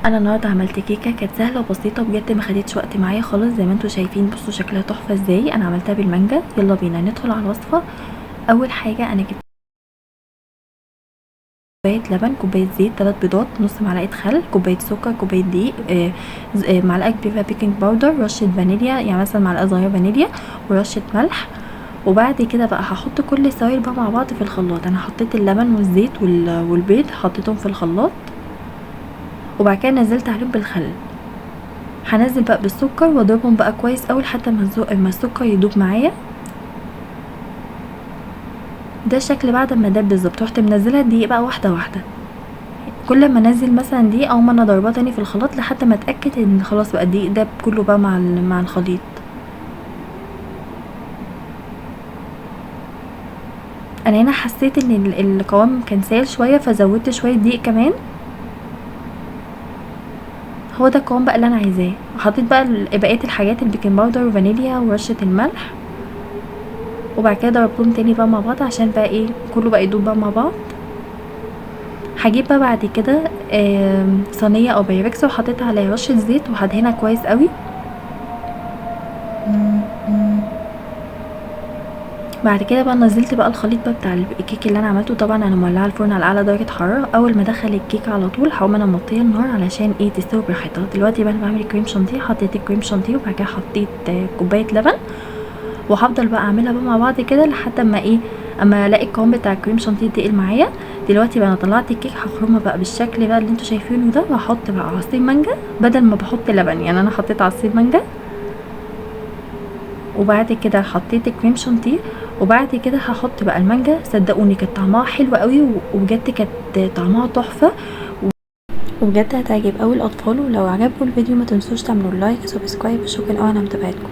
انا النهارده عملت كيكه كانت سهله وبسيطه بجد، ما خدتش وقت معايا خالص زي ما انتوا شايفين. بصوا شكلها تحفه ازاي. انا عملتها بالمانجا. يلا بينا ندخل على الوصفه. اول حاجه انا جبت كوبايه لبن، كوبايه زيت، 3 بيضات، نص معلقه خل، كوبايه سكر، كوبايه دقيق، معلقه كبيره بيكنج باودر، رشه فانيليا يعني مثلا معلقه صغيره فانيليا، ورشه ملح. وبعد كده بقى هحط كل السوائل بقى مع بعض في الخلاط. انا حطيت اللبن والزيت والبيض حطيتهم في الخلاط، وبعد كده نزلت عليهم بالخل. هنزل بقى بالسكر واضربهم بقى كويس قوي لحد ما السكر يدوب معايا. ده الشكل بعد ما داب بالظبط. رحت منزله الدقيق بقى واحده واحده، كل ما انزل مثلا دقيق او ما انا ضرباه تاني في الخلاط لحد ما اتاكد ان خلاص بقى الدقيق داب كله بقى مع الخليط. انا هنا حسيت ان القوام كان سائل شويه فزودت شويه دقيق كمان. هو ده القوام بقى اللي انا عايزاه. وحطيت بقى بقيه الحاجات، البيكنج باودر وفانيليا ورشه الملح، وبعد كده ضربتهم تاني بقى مع بعض عشان بقى ايه كله بقى يدوب بقى مع بعض. هجيب بقى بعد كده صينيه او بايركس وحطيت عليها رشه زيت وهدهنها كويس قوي. بعد كده بقى نزلت بقى الخليط بقى بتاع الكيك اللي انا عملته. طبعا انا مولعه الفرن على اعلى درجه حراره. اول ما ادخل الكيك على طول هقوم انا موطيه النار علشان ايه تستوي براحتها. دلوقتي بقى انا بعمل كريم شانتيه. حطيت الكريم شانتيه وبعد كده حطيت كوبايه لبن، وهفضل بقى اعملها بقى مع بعض كده لحد ما ايه اما الاقي القوام بتاع الكريم شانتيه تقل معايا. دلوقتي بقى انا طلعت الكيك هخرمها بقى بالشكل بقى اللي انتوا شايفينه ده، وهحط بقى عصير مانجا بدل ما بحط لبن. يعني انا حطيت عصير مانجا، وبعد كده حطيت الكريم شانتيه، وبعد كده هحط بقى المانجا. صدقوني كانت طعمها حلو قوي، وبجد كانت طعمها تحفه، وبجد هتعجب قوي الاطفال. ولو عجبكم الفيديو ما تنسوش تعملوا لايك وسبسكرايب. شكرا قوي، انا متابعتكم.